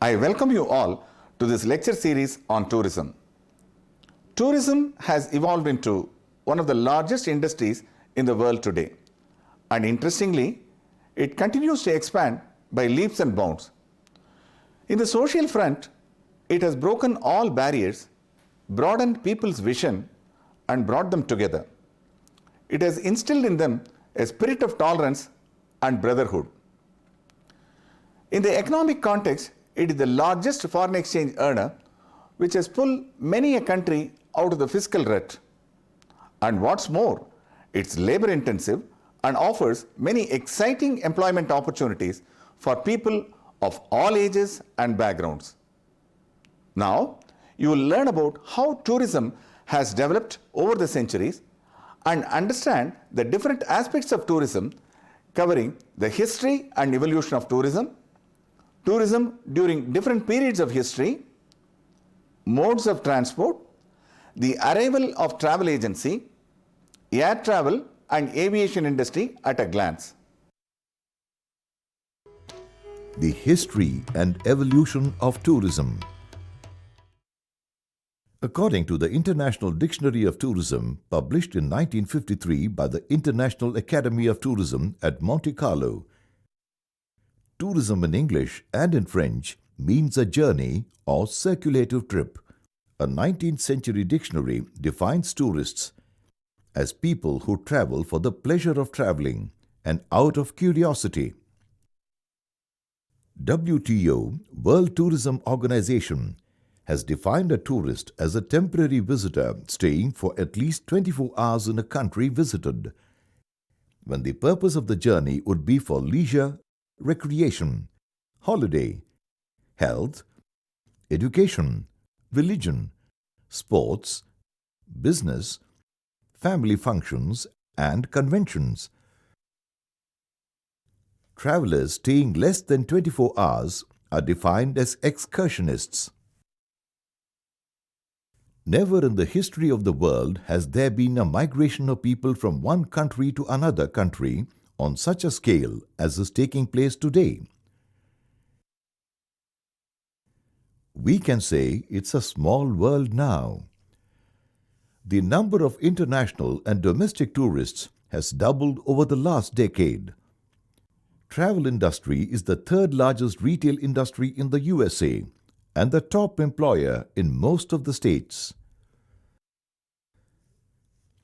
I welcome you all to this lecture series on tourism. Tourism has evolved into one of the largest industries in the world today. And interestingly, it continues to expand by leaps and bounds. In the social front, it has broken all barriers, broadened people's vision, and brought them together. It has instilled in them a spirit of tolerance and brotherhood. In the economic context, it is the largest foreign exchange earner, which has pulled many a country out of the fiscal rut. And what's more, it's labor intensive and offers many exciting employment opportunities for people of all ages and backgrounds. Now, you will learn about how tourism has developed over the centuries and understand the different aspects of tourism, covering the history and evolution of tourism, tourism during different periods of history, modes of transport, the arrival of travel agency, air travel and aviation industry at a glance. The history and evolution of tourism. According to the International Dictionary of Tourism, published in 1953 by the International Academy of Tourism at Monte Carlo, tourism in English and in French means a journey or circulative trip. A 19th century dictionary defines tourists as people who travel for the pleasure of traveling and out of curiosity. WTO, World Tourism Organization, has defined a tourist as a temporary visitor staying for at least 24 hours in a country visited, when the purpose of the journey would be for leisure, recreation, holiday, health, education, religion, sports, business, family functions, and conventions. Travelers staying less than 24 hours are defined as excursionists. Never in the history of the world has there been a migration of people from one country to another country on such a scale as is taking place today. We can say it's a small world now. The number of international and domestic tourists has doubled over the last decade. Travel industry is the third largest retail industry in the USA and the top employer in most of the states.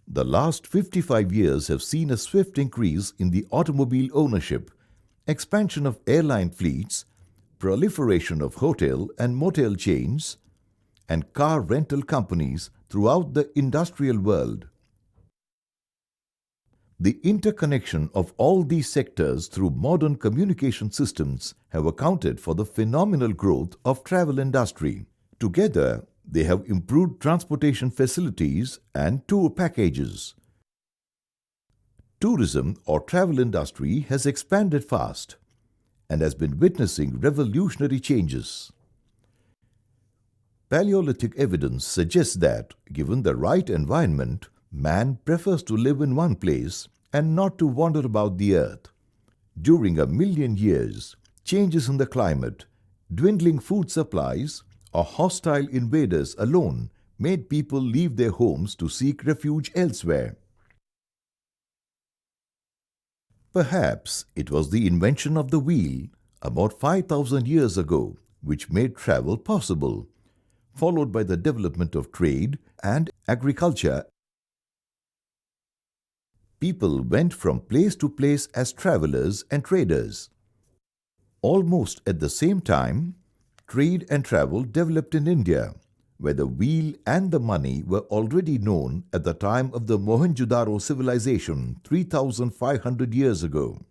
The last 55 years have seen a swift increase in the automobile ownership, expansion of airline fleets, proliferation of hotel and motel chains, and car rental companies throughout the industrial world. The interconnection of all these sectors through modern communication systems have accounted for the phenomenal growth of travel industry. Together, they have improved transportation facilities and tour packages. Tourism or travel industry has expanded fast and has been witnessing revolutionary changes. Paleolithic evidence suggests that, given the right environment, man prefers to live in one place and not to wander about the earth. During a million years, changes in the climate, dwindling food supplies, or hostile invaders alone made people leave their homes to seek refuge elsewhere. Perhaps it was the invention of the wheel about 5,000 years ago which made travel possible, followed by the development of trade and agriculture. People went from place to place as travelers and traders. Almost at the same time, trade and travel developed in India, where the wheel and the money were already known at the time of the Mohenjo-daro civilization 3,500 years ago.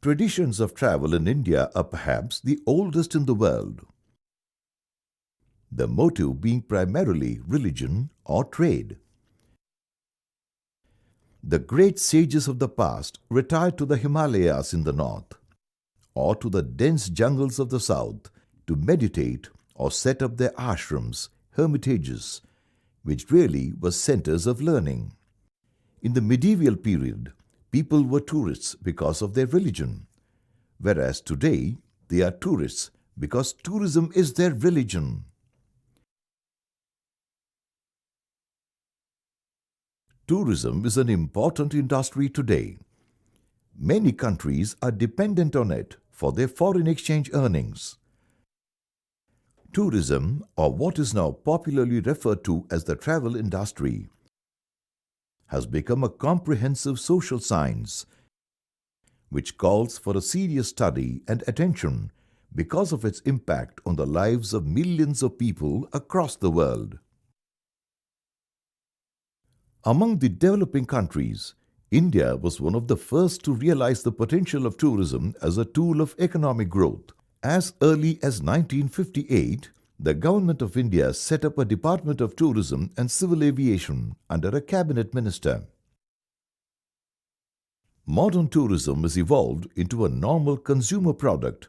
Traditions of travel in India are perhaps the oldest in the world, the motive being primarily religion or trade. The great sages of the past retired to the Himalayas in the north, or to the dense jungles of the south to meditate or set up their ashrams, hermitages, which really were centers of learning. In the medieval period, people were tourists because of their religion, whereas today They are tourists because tourism is their religion. Tourism is an important industry today. Many countries are dependent on it for their foreign exchange earnings. Tourism, or what is now popularly referred to as the travel industry, has become a comprehensive social science which calls for a serious study and attention because of its impact on the lives of millions of people across the world. Among the developing countries, India was one of the first to realize the potential of tourism as a tool of economic growth. As early as 1958, the Government of India set up a Department of Tourism and Civil Aviation under a cabinet minister. Modern tourism has evolved into a normal consumer product,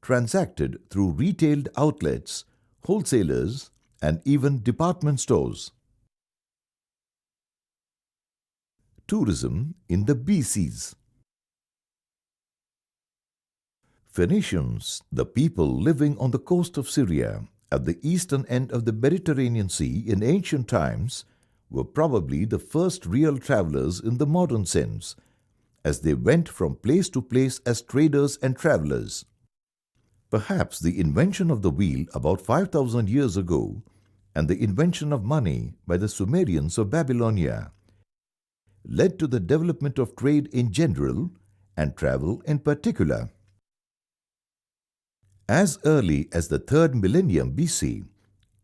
transacted through retail outlets, wholesalers, and even department stores. Tourism in the BCs. Phoenicians, the people living on the coast of Syria at the eastern end of the Mediterranean Sea in ancient times, were probably the first real travelers in the modern sense, as they went from place to place as traders and travelers. Perhaps the invention of the wheel about 5,000 years ago and the invention of money by the Sumerians of Babylonia led to the development of trade in general and travel in particular. As early as the 3rd millennium BC,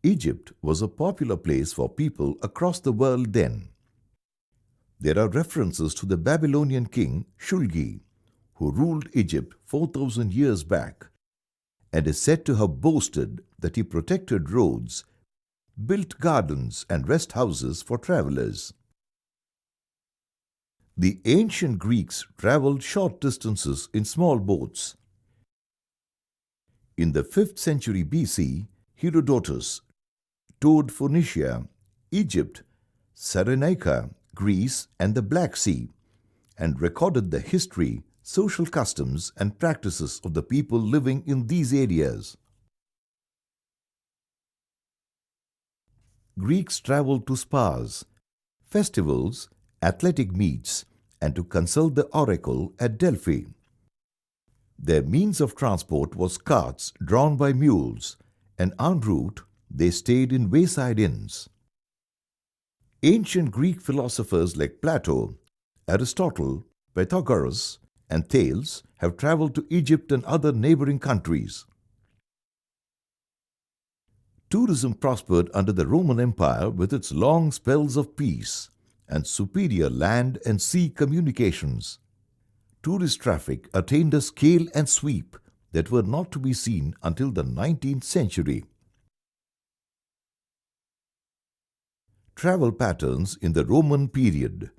Egypt was a popular place for people across the world then. There are references to the Babylonian king Shulgi, who ruled Egypt 4,000 years back, and is said to have boasted that he protected roads, built gardens and rest houses for travelers. The ancient Greeks traveled short distances in small boats. In the 5th century BC, Herodotus toured Phoenicia, Egypt, Cyrenaica, Greece, and the Black Sea, and recorded the history, social customs, and practices of the people living in these areas. Greeks traveled to spas, festivals, athletic meets, and to consult the oracle at Delphi. Their means of transport was carts drawn by mules, and en route they stayed in wayside inns. Ancient Greek philosophers like Plato, Aristotle, Pythagoras, and Thales have traveled to Egypt and other neighboring countries. Tourism prospered under the Roman Empire with its long spells of peace and superior land and sea communications. Tourist traffic attained a scale and sweep that were not to be seen until the 19th century. Travel patterns in the Roman period.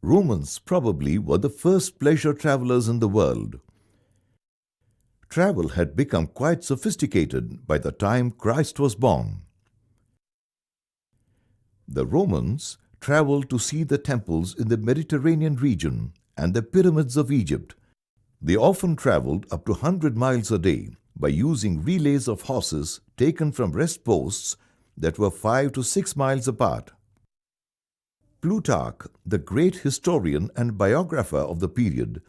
Romans probably were the first pleasure travelers in the world. Travel had become quite sophisticated by the time Christ was born. The Romans traveled to see the temples in the Mediterranean region and the pyramids of Egypt. They often traveled up to 100 miles a day by using relays of horses taken from rest posts that were 5 to 6 miles apart. Plutarch, the great historian and biographer of the period,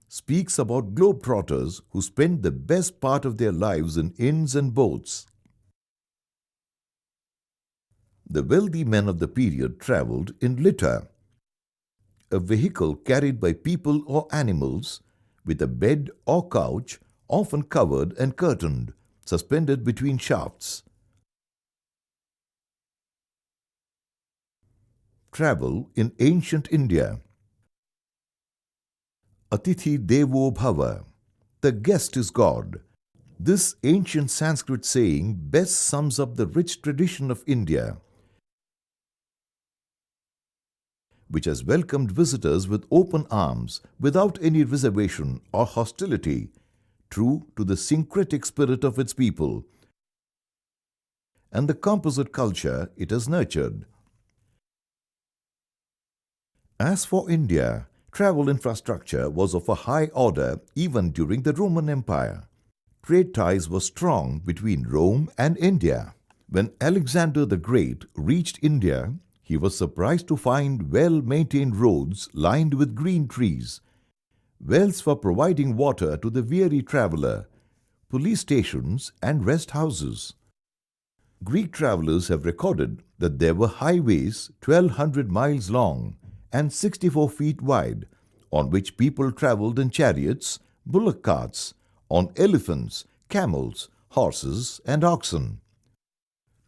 speaks about globetrotters who spent the best part of their lives in inns and boats. The wealthy men of the period traveled in litter, a vehicle carried by people or animals with a bed or couch, often covered and curtained, suspended between shafts. Travel in ancient India. Atithi Devo Bhava, the guest is God. This ancient Sanskrit saying best sums up the rich tradition of India, which has welcomed visitors with open arms without any reservation or hostility, true to the syncretic spirit of its people and the composite culture it has nurtured. As for India, travel infrastructure was of a high order even during the Roman Empire. Trade ties were strong between Rome and India. When Alexander the Great reached India, he was surprised to find well-maintained roads lined with green trees, wells for providing water to the weary traveler, police stations and rest houses. Greek travelers have recorded that there were highways 1,200 miles long and 64 feet wide, on which people traveled in chariots, bullock carts, on elephants, camels, horses and oxen.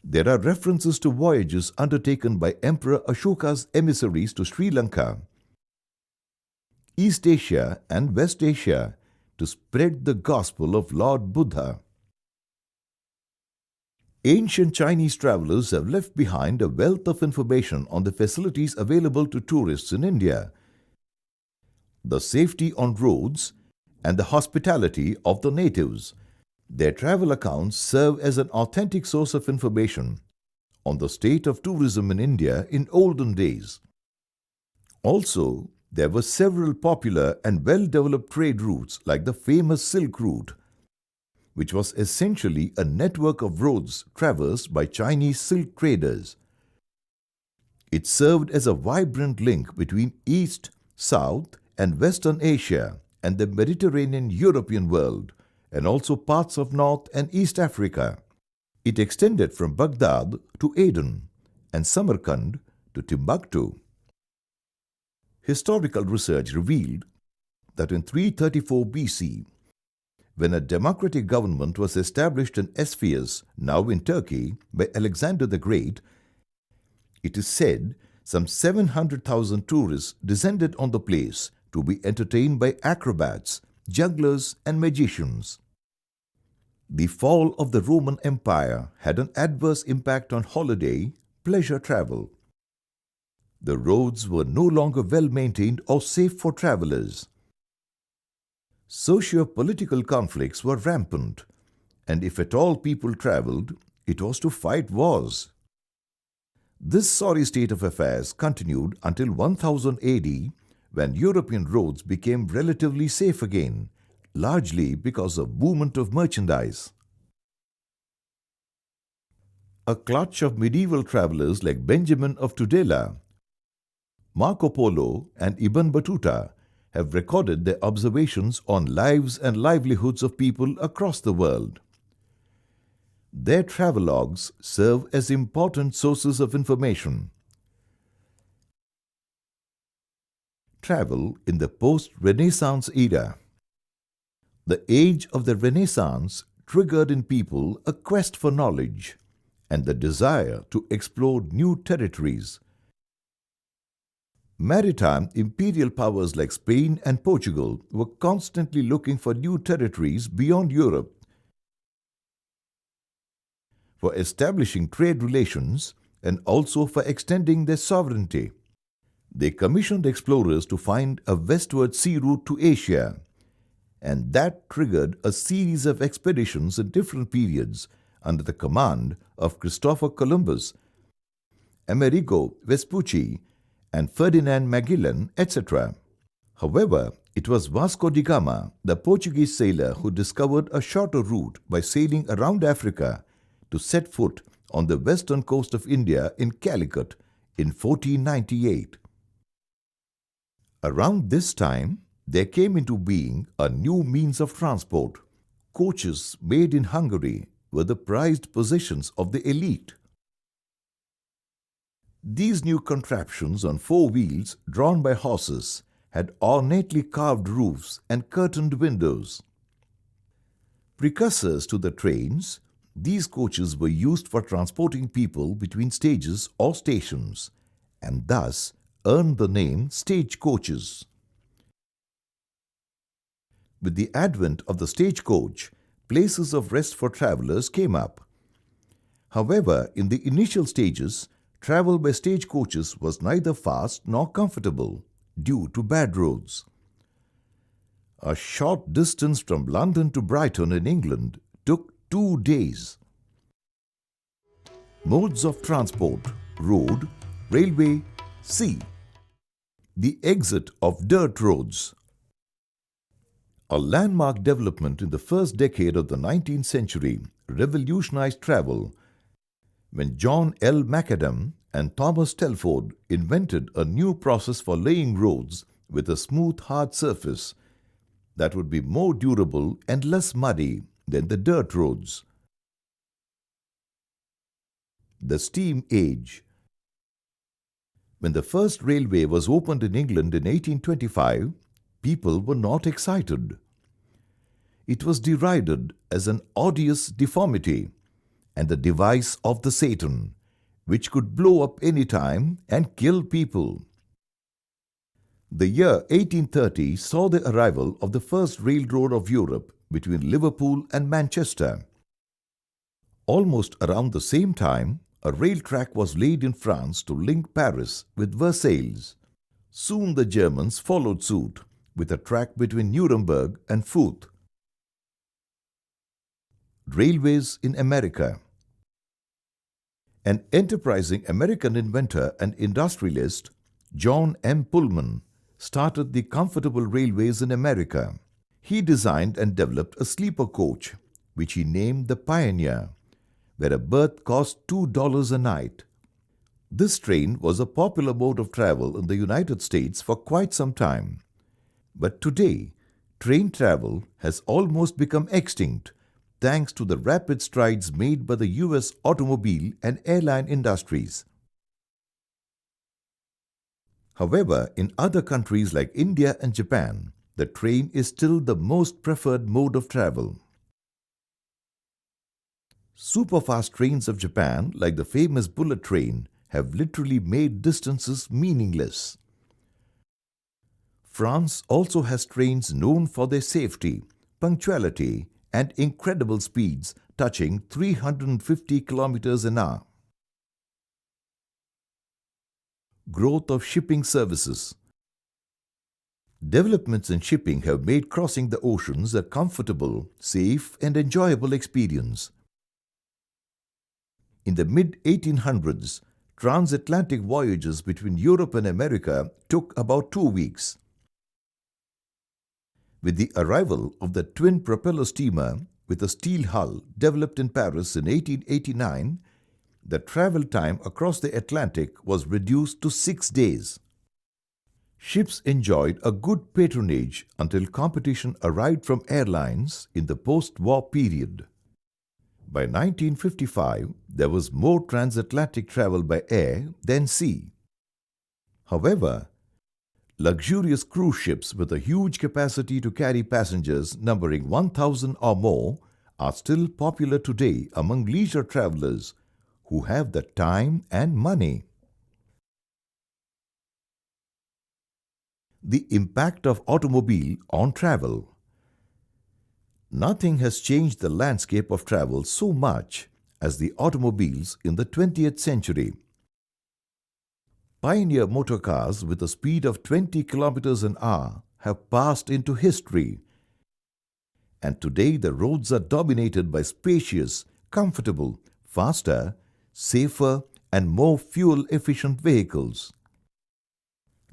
There are references to voyages undertaken by Emperor Ashoka's emissaries to Sri Lanka, East Asia and West Asia to spread the gospel of Lord Buddha. Ancient Chinese travelers have left behind a wealth of information on the facilities available to tourists in India, the safety on roads, and the hospitality of the natives. Their travel accounts serve as an authentic source of information on the state of tourism in India in olden days. Also, there were several popular and well-developed trade routes like the famous Silk Route, which was essentially a network of roads traversed by Chinese silk traders. It served as a vibrant link between East, South, and Western Asia and the Mediterranean European world, and also parts of North and East Africa. It extended from Baghdad to Aden and Samarkand to Timbuktu. Historical research revealed that in 334 BC, when a democratic government was established in Ephesus, now in Turkey, by Alexander the Great, it is said some 700,000 tourists descended on the place to be entertained by acrobats, jugglers and magicians. The fall of the Roman Empire had an adverse impact on holiday, pleasure travel. The roads were no longer well maintained or safe for travelers. Socio-political conflicts were rampant, and if at all people traveled, it was to fight wars. This sorry state of affairs continued until 1000 AD, when European roads became relatively safe again, largely because of movement of merchandise. A clutch of medieval travelers like Benjamin of Tudela, Marco Polo and Ibn Battuta have recorded their observations on lives and livelihoods of people across the world. Their travelogues serve as important sources of information. Travel in the post-Renaissance era. The age of the Renaissance triggered in people a quest for knowledge and the desire to explore new territories. Maritime imperial powers like Spain and Portugal were constantly looking for new territories beyond Europe. For establishing trade relations and also for extending their sovereignty. They commissioned explorers to find a westward sea route to Asia, and that triggered a series of expeditions in different periods under the command of Christopher Columbus, Amerigo Vespucci, and Ferdinand Magellan, etc. However, it was Vasco da Gama, the Portuguese sailor, who discovered a shorter route by sailing around Africa to set foot on the western coast of India in Calicut in 1498. Around this time, there came into being a new means of transport. Coaches made in Hungary were the prized possessions of the elite. These new contraptions on four wheels drawn by horses had ornately carved roofs and curtained windows. Precursors to the trains, these coaches were used for transporting people between stages or stations, and thus earned the name stagecoaches. With the advent of the stagecoach, places of rest for travelers came up. However, in the initial stages, travel by stagecoaches was neither fast nor comfortable due to bad roads. A short distance from London to Brighton in England took 2 days. Modes of transport: road, railway, sea. The exit of dirt roads. A landmark development in the first decade of the 19th century revolutionized travel when John L. Macadam and Thomas Telford invented a new process for laying roads with a smooth, hard surface that would be more durable and less muddy than the dirt roads. The steam age. When the first railway was opened in England in 1825, people were not excited. It was derided as an odious deformity and the device of the Satan, which could blow up any time and kill people. The year 1830 saw the arrival of the first railroad of Europe between Liverpool and Manchester. Almost around the same time, a rail track was laid in France to link Paris with Versailles. Soon the Germans followed suit with a track between Nuremberg and Fürth. Railways in America. An enterprising American inventor and industrialist, John M. Pullman, started the comfortable railways in America. He designed and developed a sleeper coach, which he named the Pioneer, where a berth cost $2 a night. This train was a popular mode of travel in the United States for quite some time. But today, train travel has almost become extinct thanks to the rapid strides made by the US automobile and airline industries. However, in other countries like India and Japan, the train is still the most preferred mode of travel. Superfast trains of Japan, like the famous bullet train, have literally made distances meaningless. France also has trains known for their safety, punctuality, and incredible speeds touching 350 kilometers an hour. Growth of shipping services. Developments in shipping have made crossing the oceans a comfortable, safe, and enjoyable experience. In the mid-1800s, transatlantic voyages between Europe and America took about 2 weeks. With the arrival of the twin propeller steamer with a steel hull developed in Paris in 1889, the travel time across the Atlantic was reduced to 6 days. Ships enjoyed a good patronage until competition arrived from airlines in the post-war period. By 1955, there was more transatlantic travel by air than sea. However, luxurious cruise ships with a huge capacity to carry passengers numbering 1,000 or more are still popular today among leisure travelers who have the time and money. The impact of automobile on travel. Nothing has changed the landscape of travel so much as the automobiles in the 20th century. Pioneer motor cars with a speed of 20 kilometers an hour have passed into history. And today the roads are dominated by spacious, comfortable, faster, safer, and more fuel-efficient vehicles.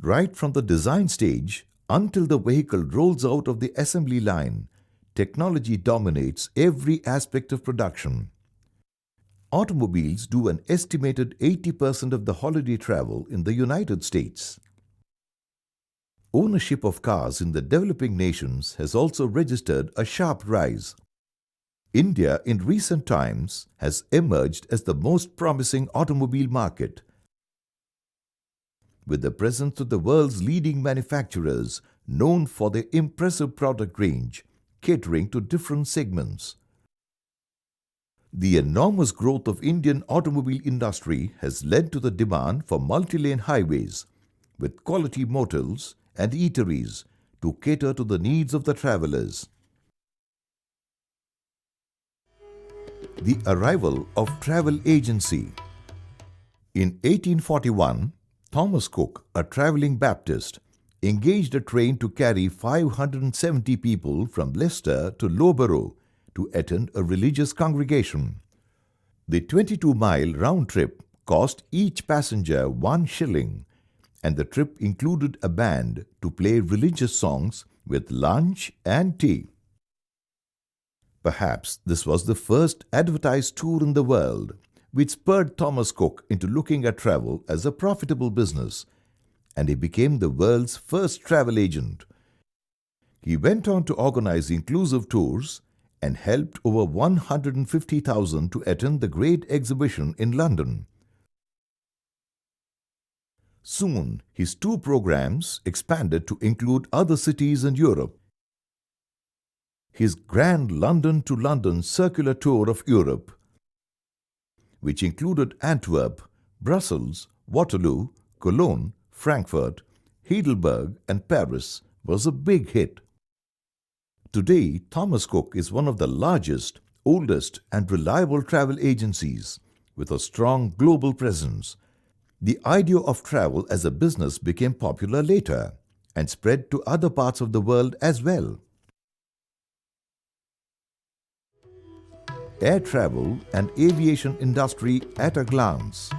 Right from the design stage until the vehicle rolls out of the assembly line, technology dominates every aspect of production. Automobiles do an estimated 80% of the holiday travel in the United States. Ownership of cars in the developing nations has also registered a sharp rise. India in recent times has emerged as the most promising automobile market, with the presence of the world's leading manufacturers known for their impressive product range, catering to different segments. The enormous growth of Indian automobile industry has led to the demand for multi-lane highways with quality motels and eateries to cater to the needs of the travelers. The arrival of travel agency. In 1841, Thomas Cook, a traveling Baptist, engaged a train to carry 570 people from Leicester to Loughborough to attend a religious congregation. The 22-mile round trip cost each passenger 1 shilling, and the trip included a band to play religious songs with lunch and tea. Perhaps this was the first advertised tour in the world, which spurred Thomas Cook into looking at travel as a profitable business, and he became the world's first travel agent. He went on to organize inclusive tours and helped over 150,000 to attend the Great Exhibition in London. Soon, his tour programs expanded to include other cities in Europe. His Grand London to London Circular Tour of Europe, which included Antwerp, Brussels, Waterloo, Cologne, Frankfurt, Heidelberg and Paris, was a big hit. Today, Thomas Cook is one of the largest, oldest and reliable travel agencies with a strong global presence. The idea of travel as a business became popular later and spread to other parts of the world as well. Air travel and aviation industry at a glance.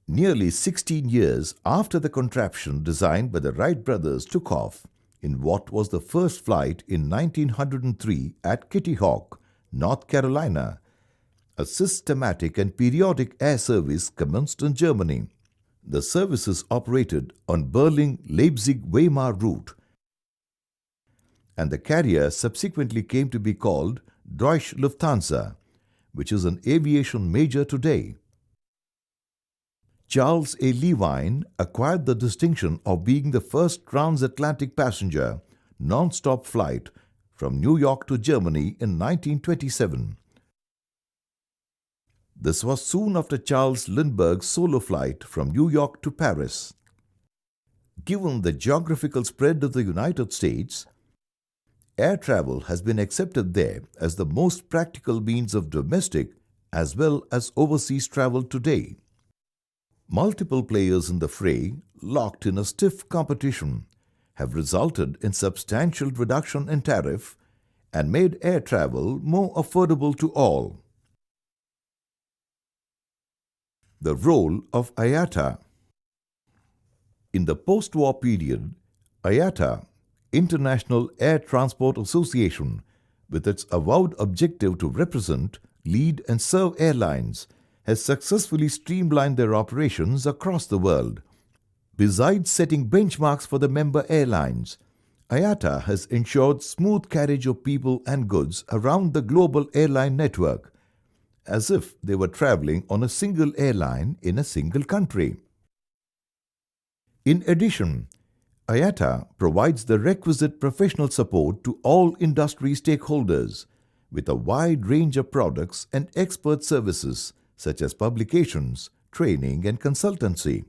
Nearly 16 years after the contraption designed by the Wright brothers took off in what was the first flight in 1903 at Kitty Hawk, North Carolina, a systematic and periodic air service commenced in Germany. The services operated on Berlin-Leipzig-Weimar route, and the carrier subsequently came to be called Deutsche Lufthansa, which is an aviation major today. Charles A. Levine acquired the distinction of being the first transatlantic passenger non-stop flight from New York to Germany in 1927. This was soon after Charles Lindbergh's solo flight from New York to Paris. Given the geographical spread of the United States, air travel has been accepted there as the most practical means of domestic as well as overseas travel today. Multiple players in the fray, locked in a stiff competition, have resulted in substantial reduction in tariff and made air travel more affordable to all. The role of IATA. In the post-war period, IATA, International Air Transport Association, with its avowed objective to represent, lead and serve airlines, has successfully streamlined their operations across the world. Besides setting benchmarks for the member airlines, IATA has ensured smooth carriage of people and goods around the global airline network, as if they were traveling on a single airline in a single country. In addition, IATA provides the requisite professional support to all industry stakeholders with a wide range of products and expert services such as publications, training and consultancy.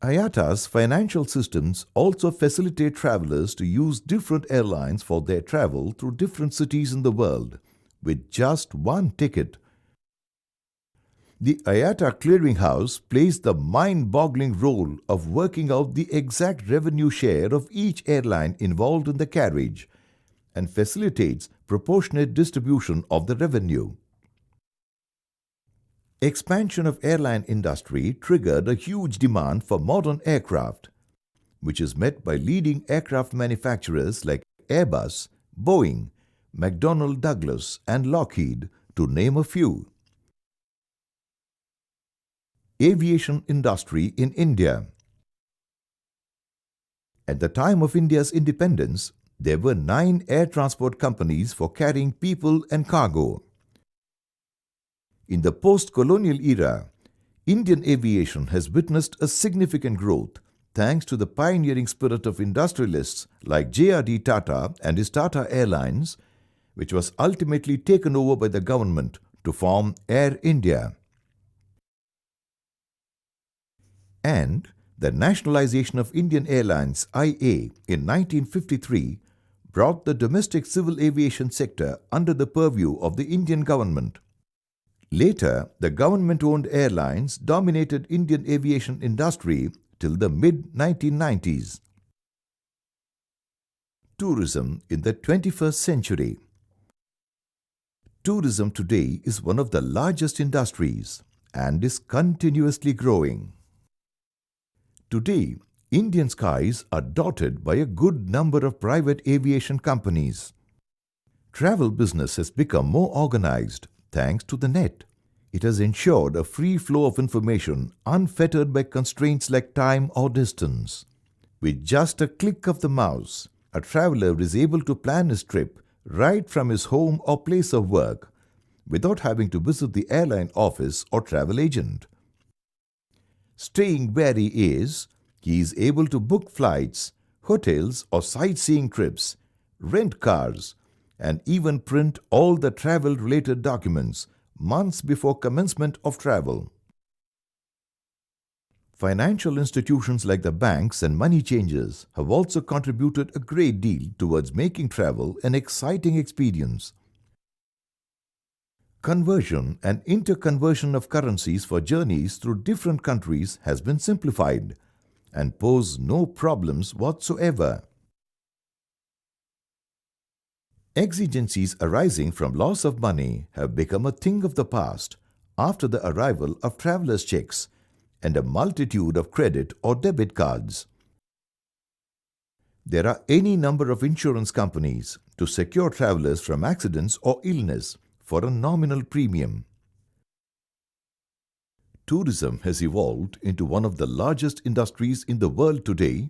IATA's financial systems also facilitate travelers to use different airlines for their travel through different cities in the world with just one ticket. The IATA clearinghouse plays the mind-boggling role of working out the exact revenue share of each airline involved in the carriage and facilitates proportionate distribution of the revenue. Expansion of airline industry triggered a huge demand for modern aircraft, which is met by leading aircraft manufacturers like Airbus, Boeing, McDonnell Douglas and Lockheed, to name a few. Aviation industry in India. At the time of India's independence, there were 9 air transport companies for carrying people and cargo. In the post-colonial era, Indian aviation has witnessed a significant growth thanks to the pioneering spirit of industrialists like J.R.D. Tata and his Tata Airlines, which was ultimately taken over by the government to form Air India. And the nationalization of Indian Airlines IA in 1953 brought the domestic civil aviation sector under the purview of the Indian government. Later, the government-owned airlines dominated Indian aviation industry till the mid-1990s. Tourism in the 21st century. Tourism today is one of the largest industries and is continuously growing. Today, Indian skies are dotted by a good number of private aviation companies. Travel business has become more organized thanks to the net. It has ensured a free flow of information unfettered by constraints like time or distance. With just a click of the mouse, a traveler is able to plan his trip right from his home or place of work without having to visit the airline office or travel agent. Staying where he is able to book flights, hotels or sightseeing trips, rent cars, and even print all the travel-related documents months before commencement of travel. Financial institutions like the banks and money changers have also contributed a great deal towards making travel an exciting experience. Conversion and interconversion of currencies for journeys through different countries has been simplified and pose no problems whatsoever. Exigencies arising from loss of money have become a thing of the past after the arrival of travelers' checks and a multitude of credit or debit cards. There are any number of insurance companies to secure travelers from accidents or illness for a nominal premium. Tourism has evolved into one of the largest industries in the world today,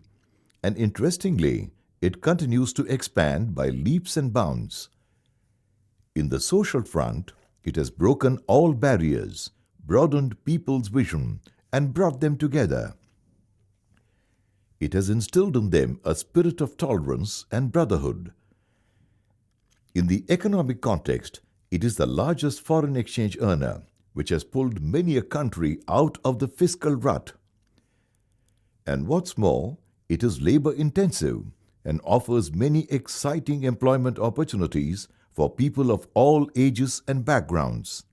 and interestingly, it continues to expand by leaps and bounds. In the social front, it has broken all barriers, broadened people's vision, and brought them together. It has instilled in them a spirit of tolerance and brotherhood. In the economic context, it is the largest foreign exchange earner, which has pulled many a country out of the fiscal rut. And what's more, it is labor-intensive and offers many exciting employment opportunities for people of all ages and backgrounds.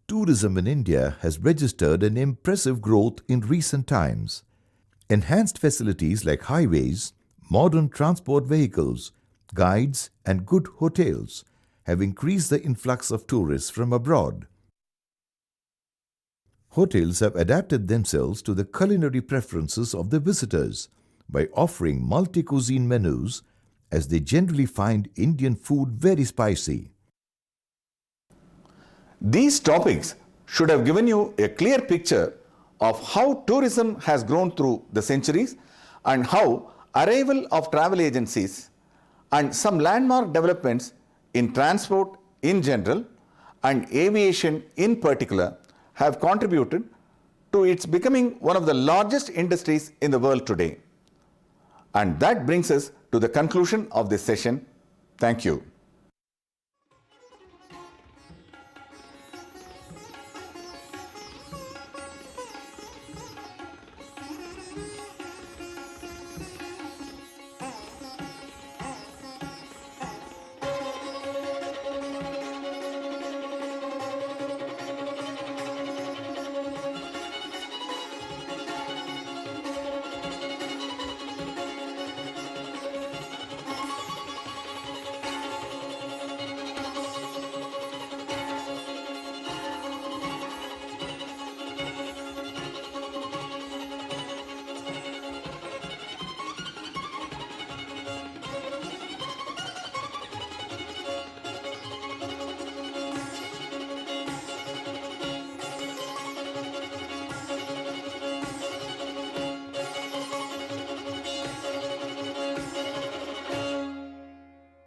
Tourism in India has registered an impressive growth in recent times. Enhanced facilities like highways, modern transport vehicles, guides, and good hotels have increased the influx of tourists from abroad. Hotels have adapted themselves to the culinary preferences of the visitors by offering multi-cuisine menus, as they generally find Indian food very spicy. These topics should have given you a clear picture of how tourism has grown through the centuries and how arrival of travel agencies and some landmark developments in transport in general and aviation in particular have contributed to its becoming one of the largest industries in the world today. And that brings us to the conclusion of this session. Thank you.